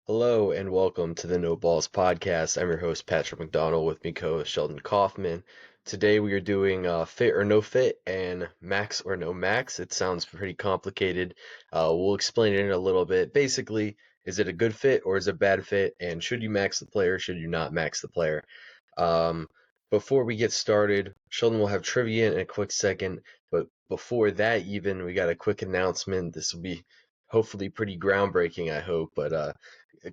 Hello and welcome to the No Balls podcast. I'm your host Patrick McDonald with me co-host Sheldon Kaufman. Today we are doing fit or no fit and max or no max. It sounds pretty complicated. We'll explain it in a little bit. Basically, is it a good fit or is it a bad fit? And should you max the player? Should you not max the player? Um, Before we get started, Sheldon will have trivia in a quick second. But before that, even we got a quick announcement. This will be hopefully pretty groundbreaking, I hope. But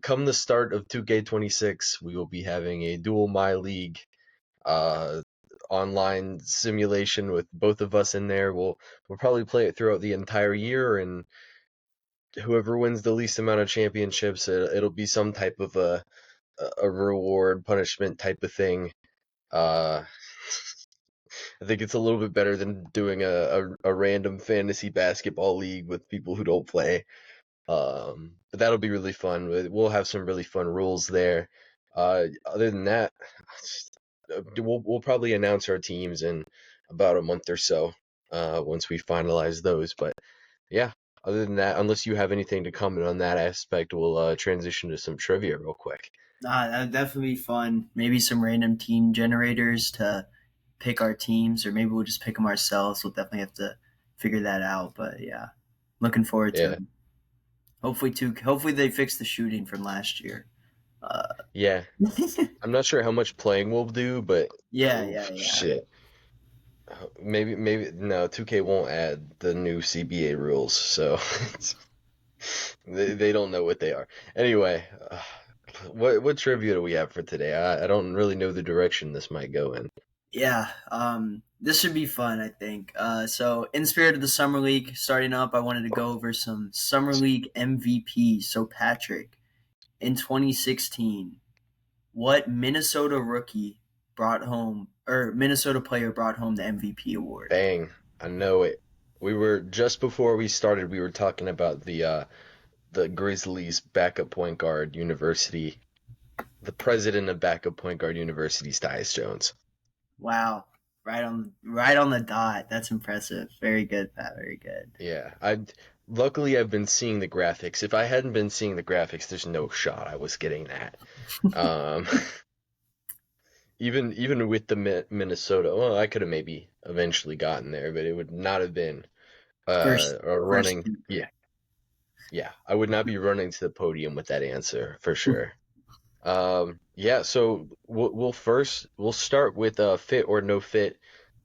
come the start of 2K26, we will be having a dual my league uh, online simulation with both of us in there. We'll probably play it throughout the entire year, and whoever wins the least amount of championships, it'll be some type of a reward punishment type of thing. Uh, I think it's a little bit better than doing a random fantasy basketball league with people who don't play. But that'll be really fun. We'll have some really fun rules there. Other than that, we'll probably announce our teams in about a month or so once we finalize those. But yeah, other than that, unless you have anything to comment on that aspect, we'll transition to some trivia real quick. That'd definitely be fun. Maybe some random team generators to pick our teams, or maybe we'll just pick them ourselves. We'll definitely have to figure that out. But yeah, looking forward to Yeah, it. Hopefully they fix the shooting from last year. Uh, yeah. I'm not sure how much playing we'll do, but yeah, oh, yeah, yeah. shit. Maybe no. 2K won't add the new CBA rules, so they don't know what they are. Anyway, what trivia do we have for today? I don't really know the direction this might go in. Yeah, this should be fun, I think. So, in spirit of the Summer League starting up, I wanted to go over some Summer League MVP. So, Patrick, in 2016, what Minnesota rookie brought home, or Minnesota player brought home the MVP award? Bang! I know it. We were just before we started. We were talking about the Grizzlies backup point guard university. The president of backup point guard university, Tyus Jones. Wow, right on the dot. That's impressive. Very good, Pat. Very good. Yeah, I luckily I've been seeing the graphics. If I hadn't been seeing the graphics, there's no shot I was getting that. Um, even with the Minnesota, well, I could have maybe eventually gotten there, but it would not have been First, a first. running. Yeah, yeah, I would not be running to the podium with that answer for sure. Yeah, so we'll start with fit or no fit.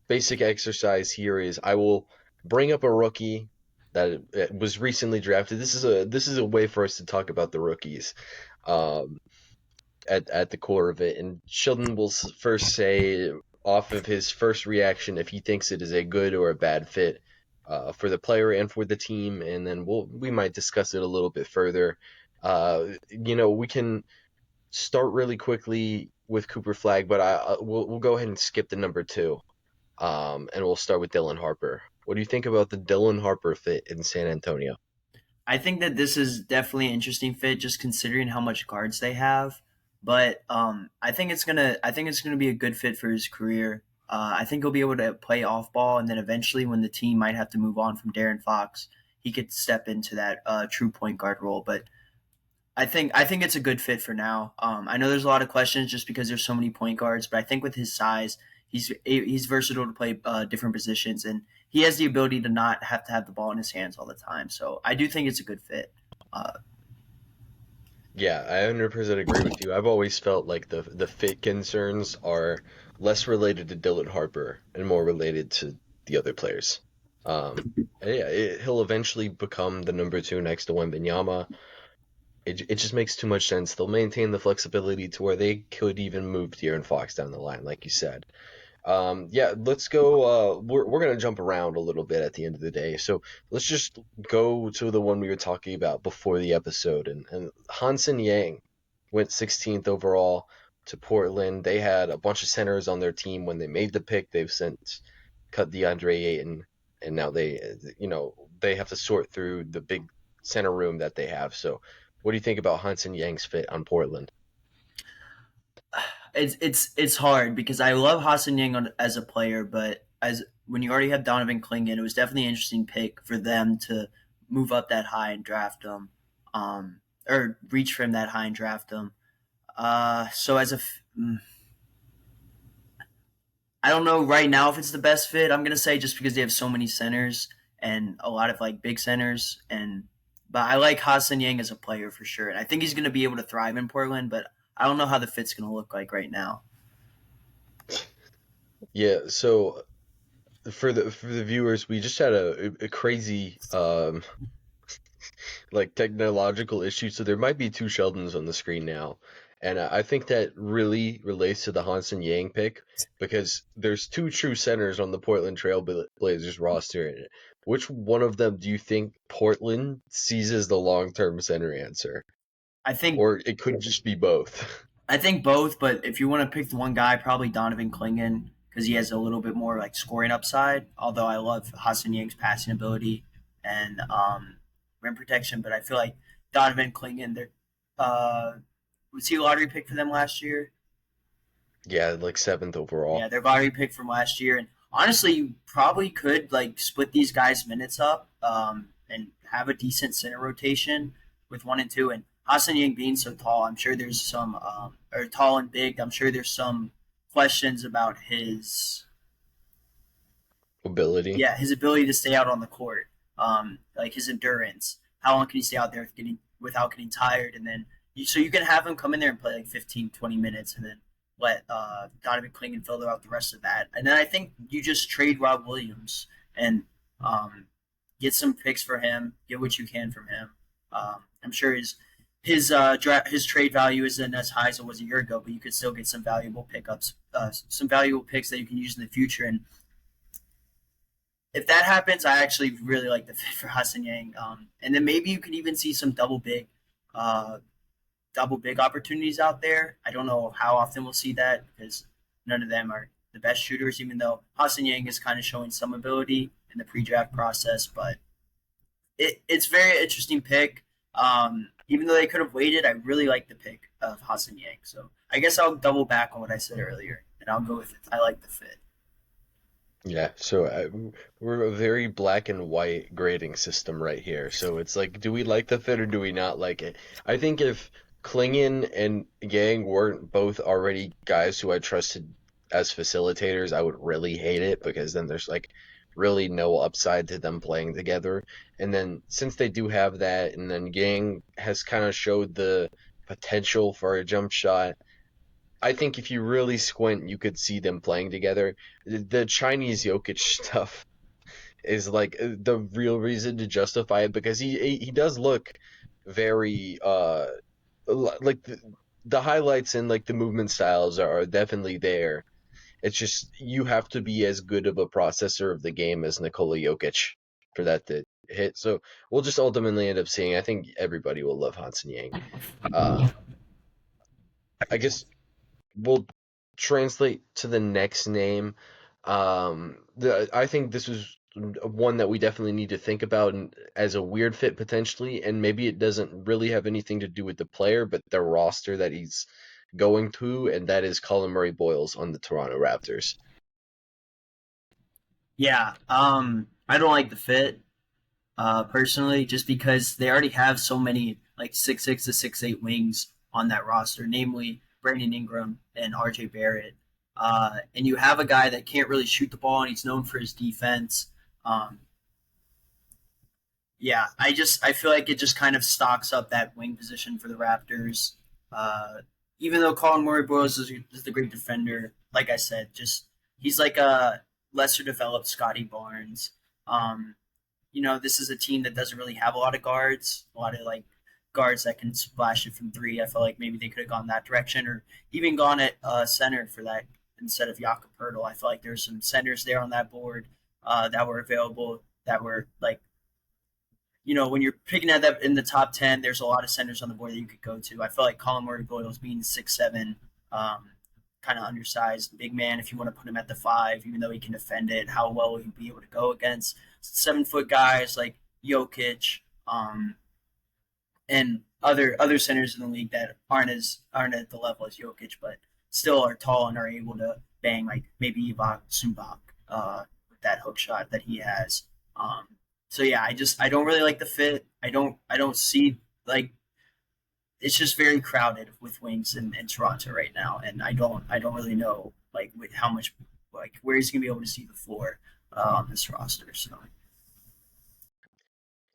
Basic exercise here is I will bring up a rookie that was recently drafted. This is a way for us to talk about the rookies. Um, at the core of it. And Sheldon will first say, off of his first reaction, if he thinks it is a good or a bad fit for the player and for the team, and then we might discuss it a little bit further. We can start really quickly with Cooper Flag, but we'll go ahead and skip the number two, and we'll start with Dylan Harper. What do you think about the Dylan Harper fit in San Antonio? I think that this is definitely an interesting fit, just considering how much guards they have. But I think it's gonna be a good fit for his career. I think he'll be able to play off ball, and then eventually, when the team might have to move on from Darren Fox, he could step into that true point guard role. But I think it's a good fit for now. I know there's a lot of questions just because there's so many point guards, but I think with his size, he's versatile to play different positions, and he has the ability to not have to have the ball in his hands all the time. So I do think it's a good fit. Uh, Yeah, I 100% agree with you. I've always felt like the fit concerns are less related to Dylan Harper and more related to the other players. Yeah, he'll eventually become the number two next to Wembanyama. It just makes too much sense. They'll maintain the flexibility to where they could even move De'Aaron Fox down the line, like you said. Yeah, let's go. We're gonna jump around a little bit at the end of the day, so let's just go to the one we were talking about before the episode. And Hansen Yang went 16th overall to Portland. They had a bunch of centers on their team when they made the pick. They've since cut DeAndre Ayton, and now they have to sort through the big center room that they have. So, what do you think about Hansen Yang's fit on Portland? it's hard because I love Hassan Yang as a player, but as when you already have Donovan Clingan, it was definitely an interesting pick for them to move up that high and draft him. or reach for him that high and draft him. So I don't know right now if it's the best fit. I'm gonna say just because they have so many centers and a lot of like big centers, and but I like Hassan Yang as a player for sure, and I think he's gonna be able to thrive in Portland. But I don't know how the fit's gonna look like right now. Yeah, so for the viewers, we just had a crazy like technological issue, so there might be two Sheldons on the screen now. And I think that really relates to the Hansen Yang pick because there's two true centers on the Portland Trail Blazers roster. And which one of them do you think Portland sees as the long-term center answer? I think Or it could just be both. I think both, but if you want to pick the one guy, probably Donovan Clingan because he has a little bit more like scoring upside. Although I love Hassan Yang's passing ability and rim protection, but I feel like Donovan Clingan, uh, was he a lottery pick for them last year? Yeah, like seventh Yeah, overall. their lottery pick from last year, and honestly, you probably could like split these guys' minutes up and have a decent center rotation with one and two. And Hassan Yang being so tall, I'm sure there's some or tall and big. I'm sure there's some questions about his Ability. his ability to stay out on the court, like his endurance. How long can he stay out there without getting tired? And then so you can have him come in there and play like 15, 20 minutes, and then let Donovan Clingan fill out the rest of that. And then I think you just trade Rob Williams and get some picks for him, get what you can from him. I'm sure his trade value isn't as high as it was a year ago, but you could still get some valuable pickups, some valuable picks that you can use in the future. And if that happens, I actually really like the fit for Hassan Yang. And then maybe you can even see some uh, double big opportunities out there. I don't know how often we'll see that because none of them are the best shooters, even though Hassan Yang is kind of showing some ability in the pre-draft process. But it's very interesting pick. Even though they could have waited, I really like the pick of Hassan Yang. So I guess I'll double back on what I said earlier, and I'll go with it. I like the fit. Yeah, so we're a very black and white grading system right here. So it's like, do we like the fit or do we not like it? I think if Klingon and Yang weren't both already guys who I trusted as facilitators, I would really hate it because then there's like really no upside to them playing together. And then since they do have that, and then Yang has kind of showed the potential for a jump shot. I think if you really squint, you could see them playing together. The Chinese Jokic stuff is like the real reason to justify it because he does look very like the highlights and like the movement styles are definitely there. It's just you have to be as good of a processor of the game as Nikola Jokic for that to hit. So we'll just ultimately end up seeing. I think everybody will love Hansen Yang. Uh, I guess we'll translate to the next name. I think this was one that we definitely need to think about and as a weird fit potentially, and maybe it doesn't really have anything to do with the player, but the roster that he's going to, and that is Colin Murray Boyles on the Toronto Raptors. Yeah, I don't like the fit personally, just because they already have so many like 6'6" to 6'8" wings on that roster, namely Brandon Ingram and RJ Barrett. And you have a guy that can't really shoot the ball, and he's known for his defense. Um, yeah, I feel like it just kind of stocks up that wing position for the Raptors. Uh, Even though Colin Murray Boyles is the great defender, like I said, just he's like a lesser developed Scotty Barnes. Um, this is a team that doesn't really have a lot of guards, a lot of like guards that can splash it from three. I feel like maybe they could have gone that direction or even gone at center for that instead of Jakob Pertl. I feel like there's some centers there on that board that were available that were like, when you're picking at that in the top 10, there's a lot of centers on the board that you could go to. I feel like Colin Murray Boyles being 6'7", kind of undersized big man, if you want to put him at the five, even though he can defend it, how well will he be able to go against 7 foot guys like Jokic, and other centers in the league that aren't at the level as Jokic, but still are tall and are able to bang like maybe Ivan Zubac with that hook shot that he has. So yeah, I don't really like the fit. I don't see like it's just very crowded with wings in Toronto right now, and I don't really know like with how much like where he's gonna be able to see the floor on this roster. So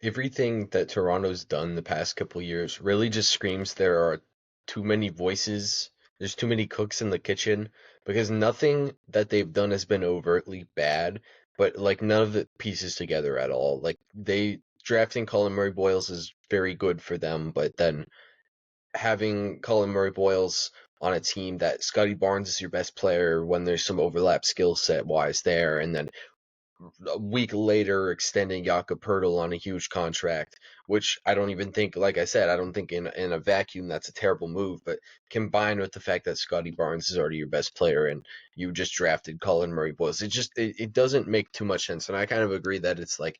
Everything that Toronto's done the past couple years really just screams there are too many voices. There's too many cooks in the kitchen because nothing that they've done has been overtly bad, but like none of it pieces together at all. Like they drafting Colin Murray Boyles is very good for them, but then having Colin Murray Boyles on a team that Scotty Barnes is your best player when there's some overlap skill set wise there, and then a week later extending Jakob Poeltl on a huge contract, which I don't even think, like I said, I don't think in a vacuum that's a terrible move, but combined with the fact that Scotty Barnes is already your best player and you just drafted Colin Murray Boyles, it doesn't make too much sense. And I kind of agree that it's like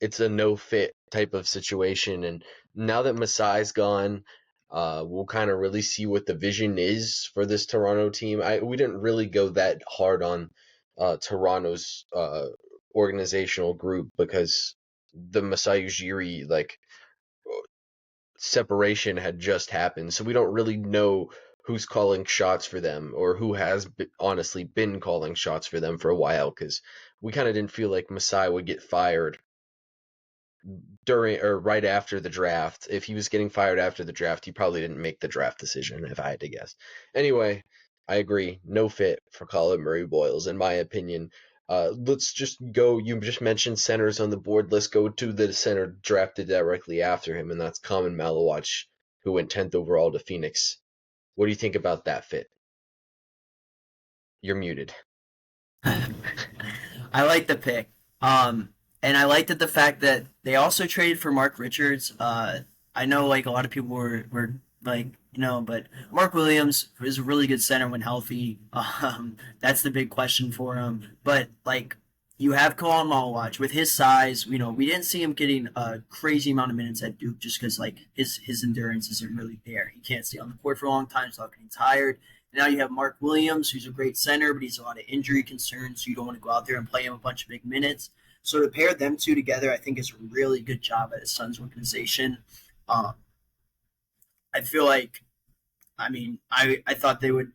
it's a no fit type of situation. And now that Masai's gone, we'll kind of really see what the vision is for this Toronto team. We didn't really go that hard on Toronto's organizational group because the Masai Ujiri separation had just happened, so we don't really know who's calling shots for them or who has honestly been calling shots for them for a while because we kind of didn't feel like Masai would get fired during or right after the draft. If he was getting fired after the draft, he probably didn't make the draft decision, if I had to guess. Anyway, I agree. No fit for Colin Murray Boyles, in my opinion. Let's just go. You just mentioned centers on the board. Let's go to the center drafted directly after him, and that's Common Malawach, who went 10th overall to Phoenix. What do you think about that fit? You're muted. I like the pick. Um, and I liked it the fact that they also traded for Mark Richards. I know like a lot of people were like, but Mark Williams is a really good center when healthy. That's the big question for him. But like you have Colin Malawach with his size. We didn't see him getting a crazy amount of minutes at Duke just because like his endurance isn't really there. He can't stay on the court for a long time. He's not getting tired. Now you have Mark Williams, who's a great center, but he's a lot of injury concerns, so you don't want to go out there and play him a bunch of big minutes. So to pair them two together, I think is a really good job at the Suns organization. Um, I feel like, I thought they would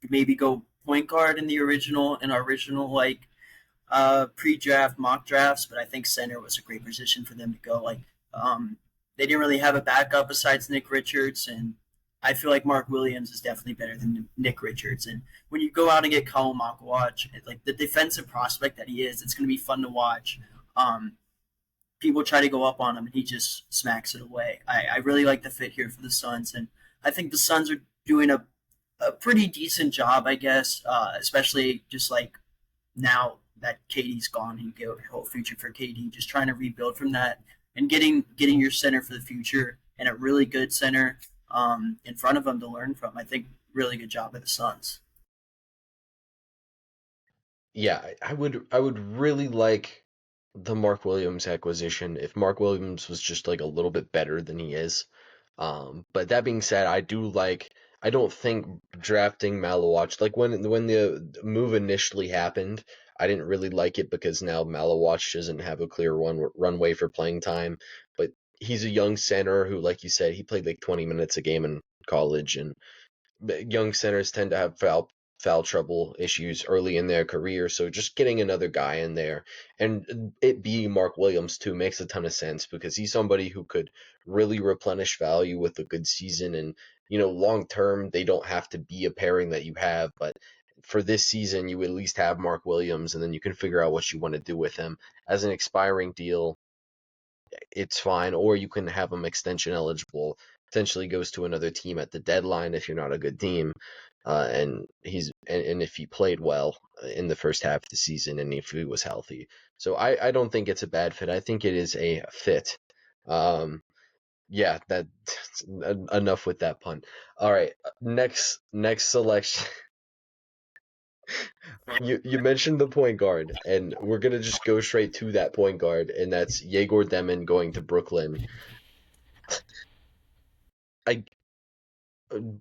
maybe go point guard in our original like pre-draft mock drafts, but I think center was a great position for them to go. Like, they didn't really have a backup besides Nick Richards, and I feel like Mark Williams is definitely better than Nick Richards. And when you go out and get Colin Malawach, like the defensive prospect that he is, it's going to be fun to watch. Um, People try to go up on him, and he just smacks it away. I really like the fit here for the Suns, and I think the Suns are doing a pretty decent job, I guess, especially just like now that KD's gone, you get a whole future for KD. Just trying to rebuild from that and getting your center for the future and a really good center in front of him to learn from. I think really good job at the Suns. Yeah, I would really like the Mark Williams acquisition if Mark Williams was just like a little bit better than he is. But that being said, I don't think drafting Malawach like when the move initially happened, I didn't really like it because now Malawach doesn't have a clear runway for playing time. But he's a young center who, like you said, he played like 20 minutes a game in college, and young centers tend to have foul trouble issues early in their career. So just getting another guy in there and it being Mark Williams too makes a ton of sense because he's somebody who could really replenish value with a good season. And long term they don't have to be a pairing that you have, but for this season you at least have Mark Williams and then you can figure out what you want to do with him as an expiring deal. It's fine, or you can have him extension eligible. Potentially goes to another team at the deadline if you're not a good team, and if he played well in the first half of the season and if he was healthy. So I don't think it's a bad fit. I think it is a fit. Um, yeah, that enough with that pun. All right, next selection. You mentioned the point guard, and we're gonna just go straight to that point guard, and that's Yegor Demin going to Brooklyn. I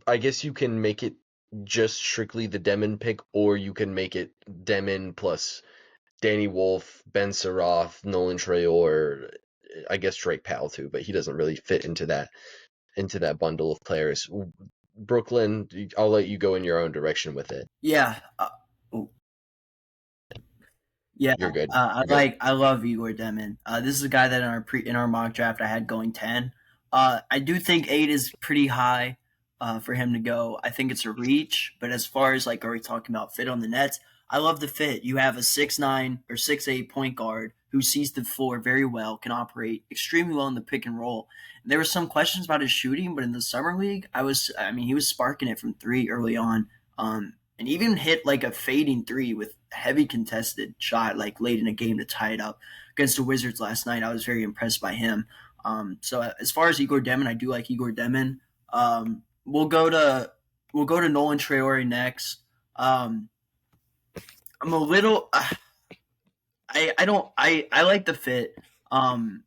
I guess you can make it just strictly the Demin pick, or you can make it Demin plus Danny Wolf, Ben Saroff, Nolan Trayor, I guess Drake Powell too, but he doesn't really fit into that into that bundle of players. Brooklyn, I'll let you go in your own direction with it. Yeah. Oh, yeah. You're good. I You're good. I love Igor Demin. This is a guy that in our mock draft I had going 10. I do think 8 is pretty high for him to go. I think it's a reach, but as far as like, are we talking about fit on the Nets? I love the fit. You have a 6'9" or 6'8" point guard who sees the floor very well, can operate extremely well in the pick and roll. And there were some questions about his shooting, but in the summer league, I mean, he was sparking it from 3 early on. And even hit like a fading 3 with heavy contested shot like late in a game to tie it up against the Wizards last night. I was very impressed by him. So as far as Igor Demin, I do like Igor Demin. We'll go to Nolan Traore next. I'm a little. I don't. I like the fit. I'm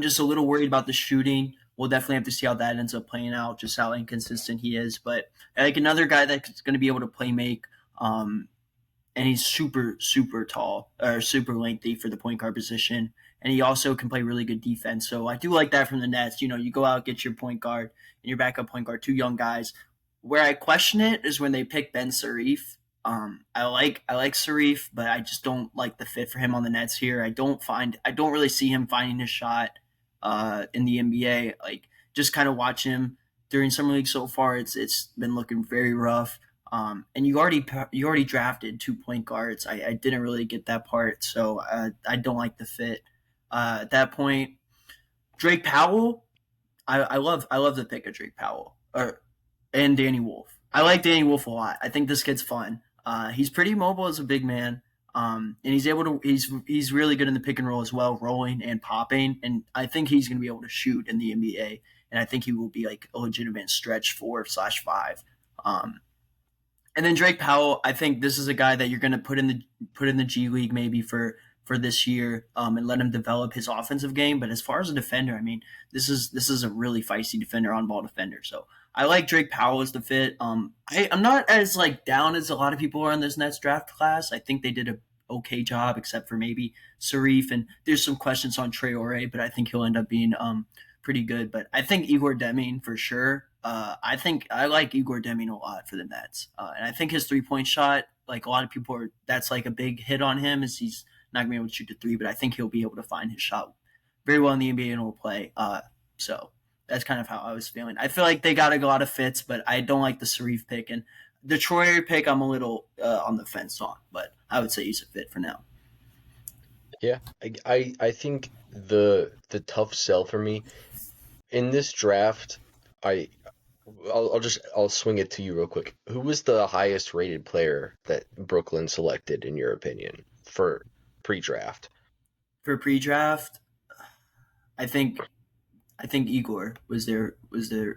just a little worried about the shooting. We'll definitely have to see how that ends up playing out, just how inconsistent he is. But like another guy that's going to be able to play make, and he's super tall or super lengthy for the point guard position, and he also can play really good defense. So I do like that from the Nets. You know, you go out, get your point guard and your backup point guard, 2 young guys. Where I question it is when they pick Ben Sarif. I like Sarif, but I just don't like the fit for him on the Nets here. I don't really see him finding his shot in the NBA. Like just kind of watch him during summer league so far. It's been looking very rough. And you already drafted 2 point guards. I didn't really get that part, so I don't like the fit. At that point, Drake Powell. I love the pick of Drake Powell and Danny Wolf. I like Danny Wolf a lot. I think this kid's fun. He's pretty mobile as a big man, and he's really good in the pick and roll as well, rolling and popping. And I think he's going to be able to shoot in the NBA. And I think he will be like a legitimate stretch 4/5. And then Drake Powell, I think this is a guy that you're going to put in the G League maybe for this year, and let him develop his offensive game. But as far as a defender, I mean, this is a really feisty defender, on ball defender. So I like Drake Powell as the fit. I'm not as like down as a lot of people are in this Nets draft class. I think they did a okay job, except for maybe Sarif, and there's some questions on Traore, but I think he'll end up being pretty good. But I think Igor Deming for sure. I think I like Igor Deming a lot for the Nets, and I think his 3-point shot, like a lot of people are, that's like a big hit on him, is he's not gonna be able to shoot the 3, but I think he'll be able to find his shot very well in the NBA and will play. So that's kind of how I was feeling. I feel like they got a lot of fits, but I don't like the Sarif pick, and the Troyer pick I'm a little on the fence on, but I would say he's a fit for now. Yeah, I think the tough sell for me in this draft, I I'll swing it to you real quick. Who was the highest rated player that Brooklyn selected in your opinion for pre-draft? For pre-draft, I think Igor was their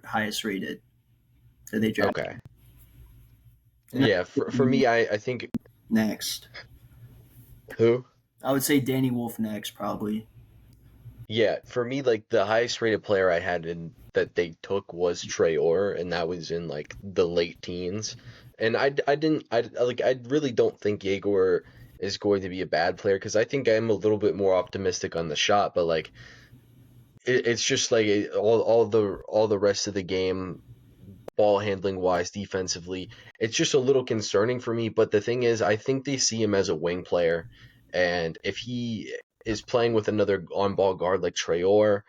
highest rated that they drafted. Okay. Yeah, for me, I think Next, who? I would say Danny Wolf next, probably. Yeah, for me, like the highest rated player I had in that they took was Traore, and that was in like the late teens. And I really don't think Yegor is going to be a bad player because I think I'm a little bit more optimistic on the shot, but like it's just like all the rest of the game, ball handling wise, defensively, it's just a little concerning for me. But the thing is, I think they see him as a wing player, and if he is playing with another on-ball guard like Traore,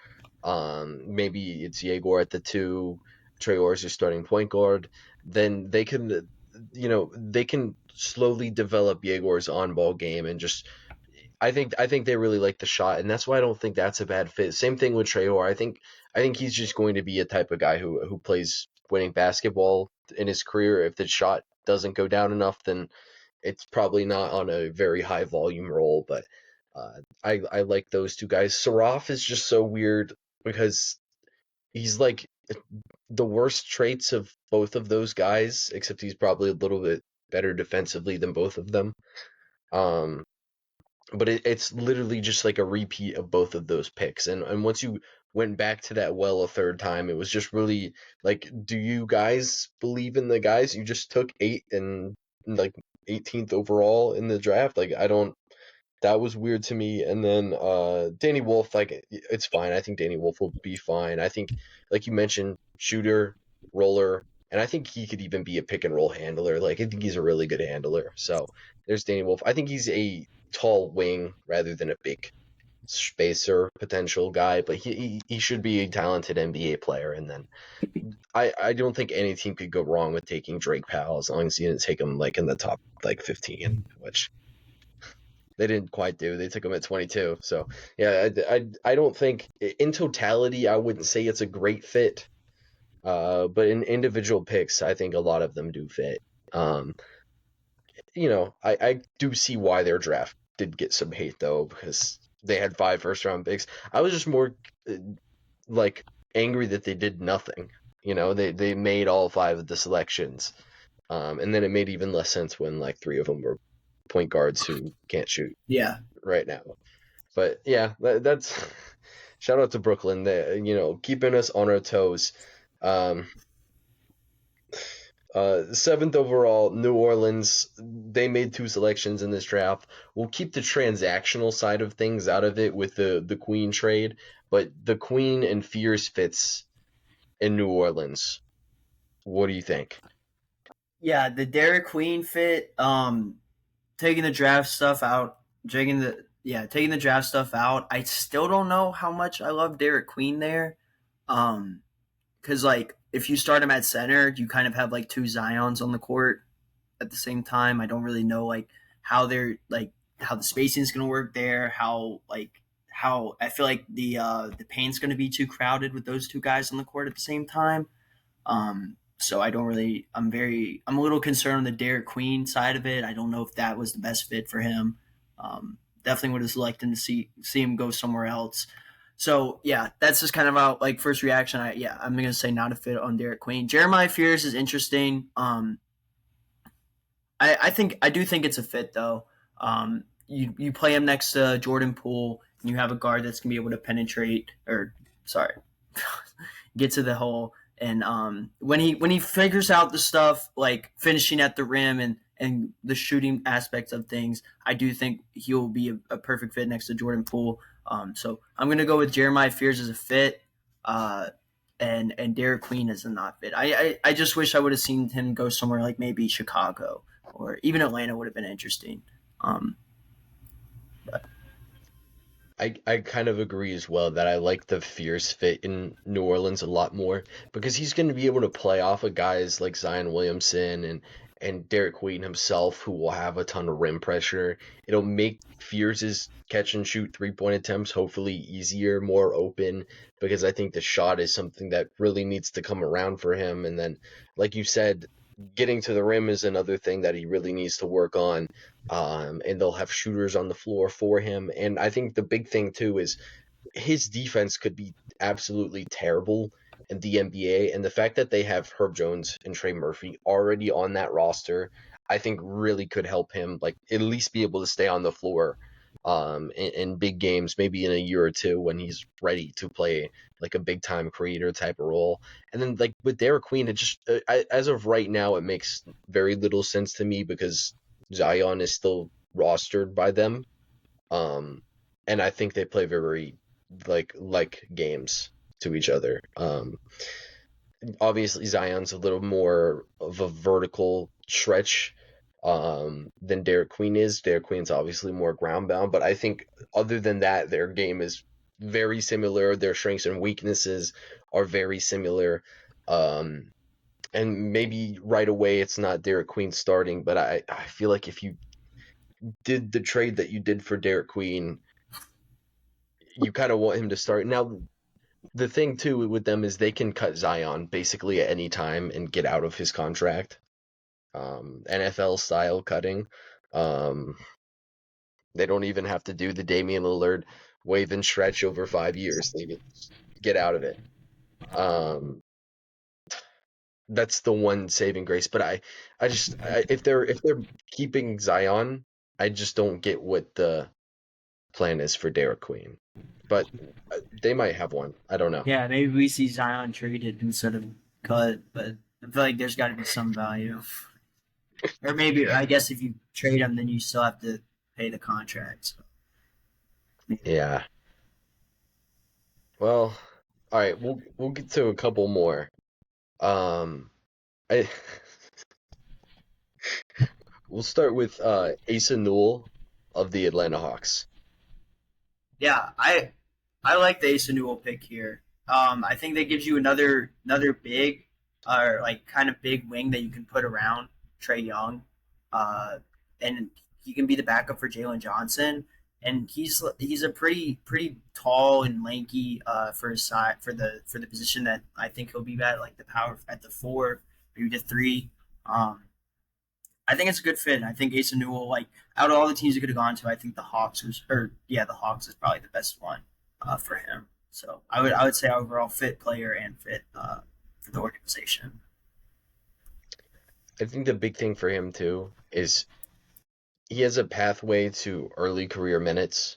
maybe it's Yegor at the 2, Traore is your starting point guard, then they can, they can slowly develop Yegor's on-ball game and just. I think they really like the shot, and that's why I don't think that's a bad fit. Same thing with Traore. I think he's just going to be a type of guy who plays winning basketball in his career. If the shot doesn't go down enough, then it's probably not on a very high volume role. But I like those 2 guys. Saraf is just so weird because he's like the worst traits of both of those guys, except he's probably a little bit better defensively than both of them. Um, but it's literally just like a repeat of both of those picks. And once you went back to that well a third time, it was just really like, do you guys believe in the guys you just took 8 and like 18th overall in the draft? Like, I don't. That was weird to me. And then Danny Wolf, like it's fine. I think Danny Wolf will be fine. I think, like you mentioned, shooter, roller, and I think he could even be a pick and roll handler. Like I think he's a really good handler. So there's Danny Wolf. I think he's a tall wing rather than a big spacer potential guy, but he should be a talented NBA player. And then I don't think any team could go wrong with taking Drake Powell as long as you didn't take him like in the top like 15, which they didn't quite do. They took him at 22. So yeah, I don't think in totality I wouldn't say it's a great fit. But in individual picks, I think a lot of them do fit. Um, I do see why their draft did get some hate though, because they had 5 first-round picks. I was just more uh, like angry that they did nothing. They made all 5 of the selections. And then it made even less sense when like 3 of them were point guards who can't shoot Yeah. right now. But yeah, that's shout out to Brooklyn. They, keeping us on our toes. Um, 7th overall, New Orleans. They made 2 selections in this draft. We'll keep the transactional side of things out of it with the Queen trade, but the Queen and Fears fits in New Orleans. What do you think? Yeah, the Derek Queen fit, taking the draft stuff out, taking the draft stuff out. I still don't know how much I love Derek Queen there. Because like if you start him at center, you kind of have like 2 Zions on the court at the same time. I don't really know like how they're like how the spacing is going to work there. How I feel like the paint's going to be too crowded with those 2 guys on the court at the same time. So I don't really. I'm a little concerned on the Derek Queen side of it. I don't know if that was the best fit for him. Definitely would have selected to see him go somewhere else. So yeah, that's just kind of our like first reaction. I'm gonna say not a fit on Derek Queen. Jeremiah Fears is interesting. I do think it's a fit though. You play him next to Jordan Poole, and you have a guard that's gonna be able to penetrate or sorry, get to the hole. And when he figures out the stuff like finishing at the rim and the shooting aspects of things, I do think he'll be a perfect fit next to Jordan Poole. So I'm gonna go with Jeremiah Fears as a fit, and Derek Queen as a not fit. I just wish I would have seen him go somewhere like maybe Chicago or even Atlanta would have been interesting. Um, but I kind of agree as well that I like the Fierce fit in New Orleans a lot more because he's going to be able to play off of guys like Zion Williamson and Derek Queen himself who will have a ton of rim pressure. It'll make Fierce's catch and shoot 3-point attempts hopefully easier, more open because I think the shot is something that really needs to come around for him. And then, like you said, getting to the rim is another thing that he really needs to work on. And they'll have shooters on the floor for him. And I think the big thing too is his defense could be absolutely terrible in the NBA, and the fact that they have Herb Jones and Trey Murphy already on that roster, I think really could help him like at least be able to stay on the floor in big games, maybe in a year or two when he's ready to play like a big time creator type of role. And then like with Derek Queen, it just as of right now, it makes very little sense to me because Zion is still rostered by them, um, and I think they play very like games to each other. Obviously Zion's a little more of a vertical stretch than Derek Queen is. Derek Queen's obviously more ground bound, but I think other than that, their game is very similar. Their strengths and weaknesses are very similar. Um, and maybe right away it's not Derek Queen starting, but I feel like if you did the trade that you did for Derek Queen, you kind of want him to start. Now, the thing too with them is they can cut Zion basically at any time and get out of his contract. NFL style cutting. Um, they don't even have to do the Damian Lillard wave and stretch over 5 years. They get out of it. Um, that's the one saving grace. But if they're keeping Zion, I just don't get what the plan is for Derek Queen. But they might have one. I don't know. yeah, maybe we see Zion traded instead of cut, but I feel like there's got to be some value. Or maybe I guess if you trade him, then you still have to pay the contract. So. Yeah. Well, all right, we'll get to a couple more. Um, I we'll start with Asa Newell of the Atlanta Hawks. Yeah, I like the Ace Newell pick here. I think that gives you another big or like kind of big wing that you can put around Trey Young, uh, and he can be the backup for Jalen Johnson. And he's a pretty tall and lanky for his side for the position that I think he'll be at, like the power at the four, maybe the three. Um, I think it's a good fit. I think Asa Newell, like out of all the teams he could have gone to, I think the Hawks is probably the best one for him. So I would say overall fit player and fit for the organization. I think the big thing for him too is he has a pathway to early career minutes,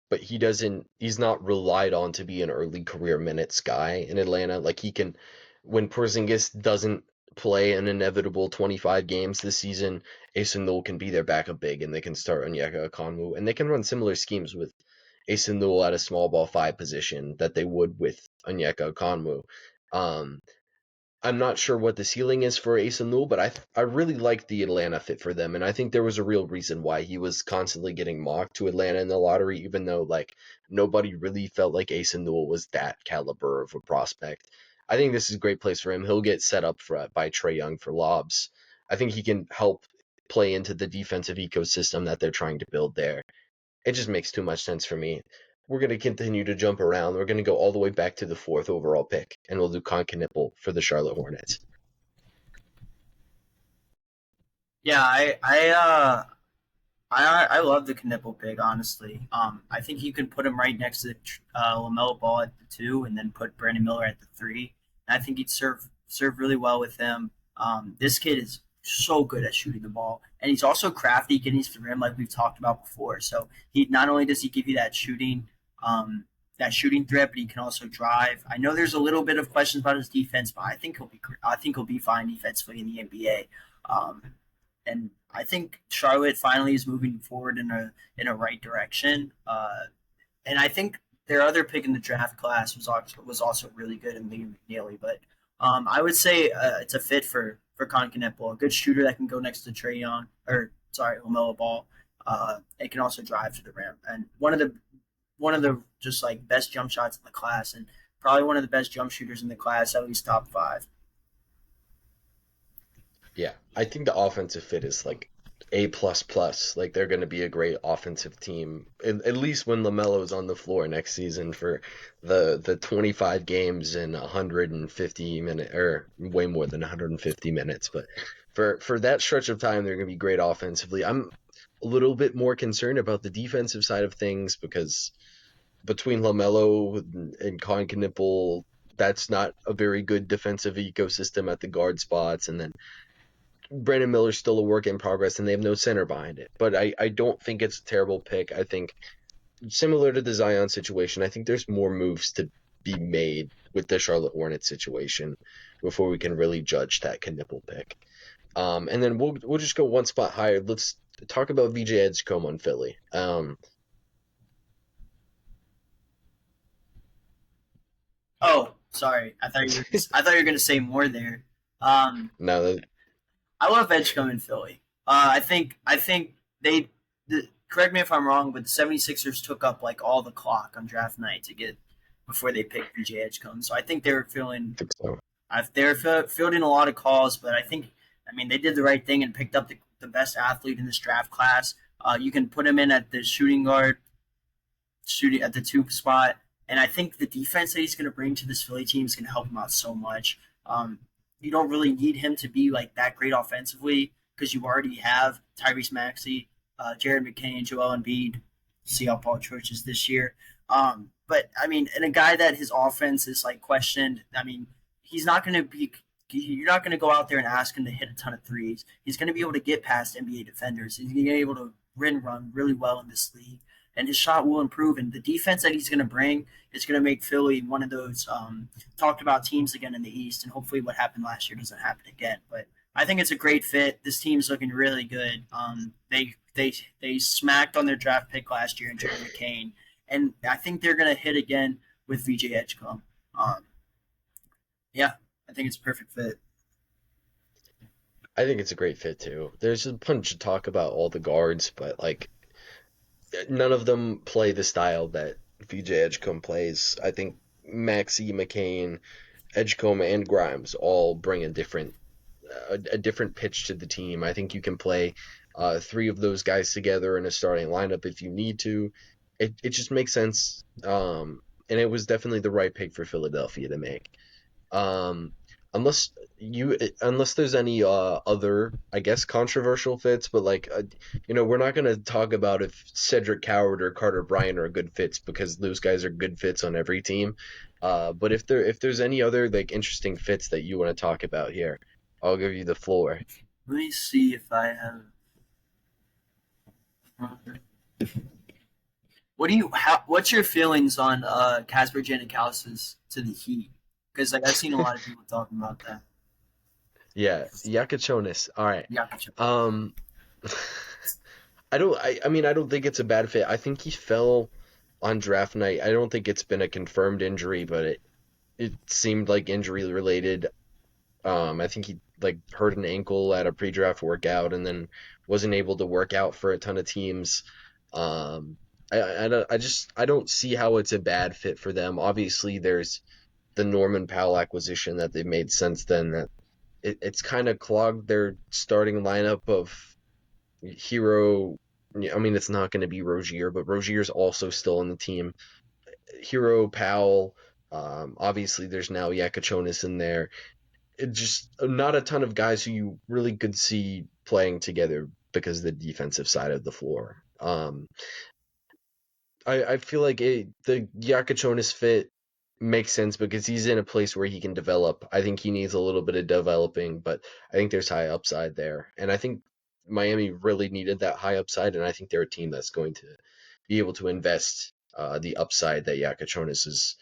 but he's not relied on to be an early career minutes guy in Atlanta. Like he can, when Porzingis doesn't play an inevitable 25 games this season, Asa Newell can be their backup big and they can start Onyeka Okongwu and they can run similar schemes with Asa Newell at a small ball five position that they would with Onyeka Okongwu. Um, I'm not sure what the ceiling is for Asa Newell, but I really like the Atlanta fit for them, and I think there was a real reason why he was constantly getting mocked to Atlanta in the lottery, even though like nobody really felt like Asa Newell was that caliber of a prospect. I think this is a great place for him. He'll get set up for by Trey Young for lobs. I think he can help play into the defensive ecosystem that they're trying to build there. It just makes too much sense for me. We're going to continue to jump around. We're going to go all the way back to the fourth overall pick, and we'll do Concanipple for the Charlotte Hornets. Yeah, I love the Knipple pick, honestly. I think you can put him right next to Lamelo Ball at the two, and then put Brandon Miller at the three. And I think he'd serve really well with him. This kid is so good at shooting the ball, and he's also crafty getting to the rim, like we've talked about before. So he not only does he give you that shooting threat, but he can also drive. I know there's a little bit of questions about his defense, but I think he'll be fine defensively in the NBA. Um, and I think Charlotte finally is moving forward in a right direction. And I think their other pick in the draft class was also really good in Lee McNeely. But I would say it's a fit for Concanepple, a good shooter that can go next to Trey Young or sorry Lamelo Ball. It can also drive to the rim, and one of the just like best jump shots in the class, and probably one of the best jump shooters in the class, at least top five. Yeah, I think the offensive fit is like A plus plus. Like they're going to be a great offensive team, at least when Lamelo's on the floor next season for the 25 games and 150 minutes, or way more than 150 minutes. But for that stretch of time, they're going to be great offensively. I'm a little bit more concerned about the defensive side of things because between Lamelo and Con Knipple, that's not a very good defensive ecosystem at the guard spots, and then Brandon Miller's still a work in progress, and they have no center behind it. But I don't think it's a terrible pick. I think similar to the Zion situation, I think there's more moves to be made with the Charlotte Hornets situation before we can really judge that Knipple pick. And then we'll just go one spot higher. Let's talk about VJ Edgecombe on Philly. Oh, sorry, I thought you were going to say more there. Um, Now that I love Edgecombe in Philly. I think correct me if I'm wrong, but the 76ers took up like all the clock on draft night to get before they picked BJ Edgecombe. So I think they were feeling I think so. they were fielding a lot of calls, but I mean they did the right thing and picked up the best athlete in this draft class. You can put him in at the shooting guard, shooting at the two spot, and I think the defense that he's going to bring to this Philly team is going to help him out so much. You don't really need him to be like that great offensively because you already have Tyrese Maxey, Jared McKinney, Joel Embiid. See how Paul George is this year. But I mean, and a guy that his offense is like questioned. I mean, he's not going to be. You're not going to go out there and ask him to hit a ton of threes. He's going to be able to get past NBA defenders. He's going to be able to run really well in this league, and his shot will improve. And the defense that he's going to bring is going to make Philly one of those talked about teams again in the East. And hopefully, what happened last year doesn't happen again. But I think it's a great fit. This team's looking really good. They smacked on their draft pick last year in Jerry McCain, and I think they're gonna hit again with VJ Edgecombe. Um, yeah, I think it's a perfect fit. I think it's a great fit too. There's a bunch of talk about all the guards, but like none of them play the style that VJ Edgecombe plays. I think Maxi, McCain, Edgecombe, and Grimes all bring a different pitch to the team. I think you can play three of those guys together in a starting lineup if you need to. It just makes sense. And it was definitely the right pick for Philadelphia to make. Um, unless unless there's any other, I guess, controversial fits, but like we're not gonna talk about if Cedric Coward or Carter Bryant are good fits because those guys are good fits on every team. But if there's any other like interesting fits that you want to talk about here, I'll give you the floor. Let me see if I have. What's your feelings on Casper Janikausis to the Heat? Because like I've seen a lot of people talking about that. Yeah, Yakachonis. All right. Yeah, for sure. Um, I mean, I don't think it's a bad fit. I think he fell on draft night. I don't think it's been a confirmed injury, but it seemed like injury related. I think he like hurt an ankle at a pre-draft workout and then wasn't able to work out for a ton of teams. Um, I don't see how it's a bad fit for them. Obviously, there's the Norman Powell acquisition that they've made since then that it's kind of clogged their starting lineup of Hero. I mean, it's not going to be Rozier, but Rozier's also still on the team. Hero, Powell. Obviously, there's now Yakachonis in there. It just not a ton of guys who you really could see playing together because of the defensive side of the floor. I feel like the Yakachonis fit makes sense because he's in a place where he can develop. I think he needs a little bit of developing, but I think there's high upside there. And I think Miami really needed that high upside, and I think they're a team that's going to be able to invest the upside that Yakachonis is,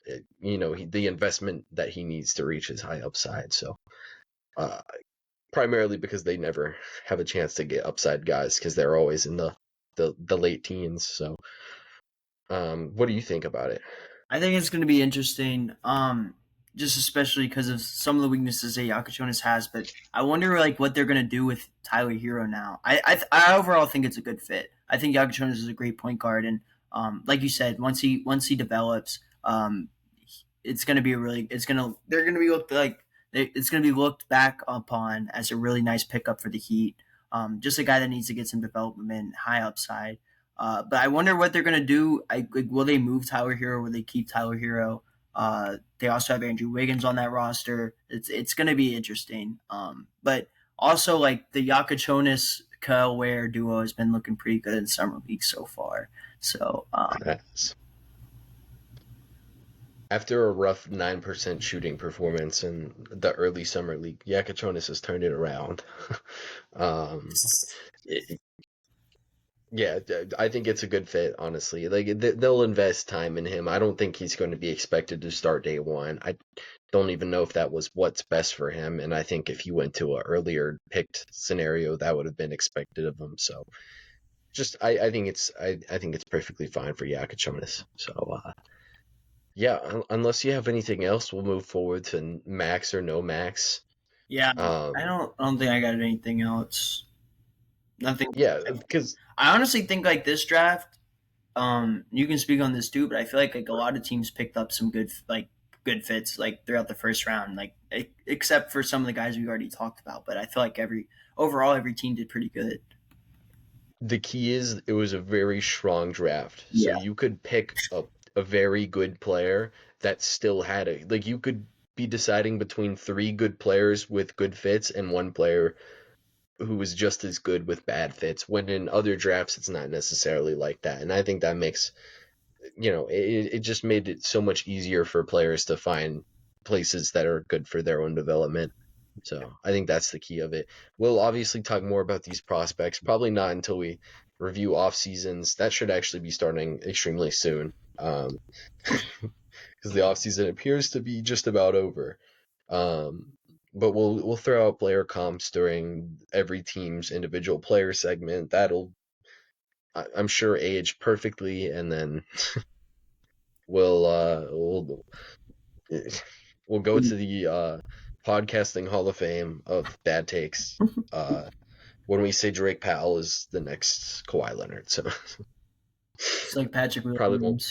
the investment that he needs to reach his high upside. So uh, primarily because they never have a chance to get upside guys because they're always in the late teens. So what do you think about it? I think it's going to be interesting. Just especially because of some of the weaknesses that Yakachonis has, but I wonder like what they're going to do with Tyler Hero now. I overall think it's a good fit. I think Yakachonis is a great point guard, and like you said, once he develops, it's going to be a really it's going to they're going to be looked like it's going to be looked back upon as a really nice pickup for the Heat. Just a guy that needs to get some development, high upside. But I wonder what they're gonna do. Will they move Tyler Hero? Will they keep Tyler Hero? They also have Andrew Wiggins on that roster. It's gonna be interesting. But also like the Yakachonis Kyle Ware duo has been looking pretty good in summer league so far. So Yes. After a rough 9% shooting performance in the early summer league, Yakachonis has turned it around. um, it- yeah, I think it's a good fit, honestly. Like they'll invest time in him. I don't think he's going to be expected to start day one. I don't even know if that was what's best for him. And I think if he went to an earlier picked scenario, that would have been expected of him. So just I think it's perfectly fine for Yakachonis. So yeah, unless you have anything else, we'll move forward to max or no max. yeah, Um, I don't think I got anything else. Nothing. yeah, because I honestly think like this draft. You can speak on this too, but I feel like a lot of teams picked up some good fits like throughout the first round, like except for some of the guys we already talked about. But I feel like every team did pretty good. the key is it was a very strong draft. So Yeah, you could pick a very good player that still had a like you could be deciding between three good players with good fits and one player who was just as good with bad fits. When in other drafts it's not necessarily like that. And I think that makes it just made it so much easier for players to find places that are good for their own development. So I think that's the key of it. We'll obviously talk more about these prospects, probably not until we review off seasons. That should actually be starting extremely soon, because the off season appears to be just about over. Um, but we'll throw out player comps during every team's individual player segment. I'm sure age perfectly, and then we'll we'll go to the podcasting Hall of Fame of bad takes when we say Drake Powell is the next Kawhi Leonard. So It's like Patrick probably won't.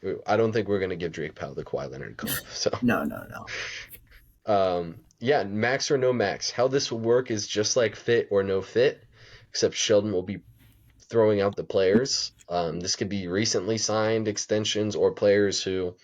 Williams. I don't think we're gonna give Drake Powell the Kawhi Leonard comp. So No, no, no. yeah, max or no max. How this will work is just like fit or no fit, except Sheldon will be throwing out the players. This could be recently signed extensions or players who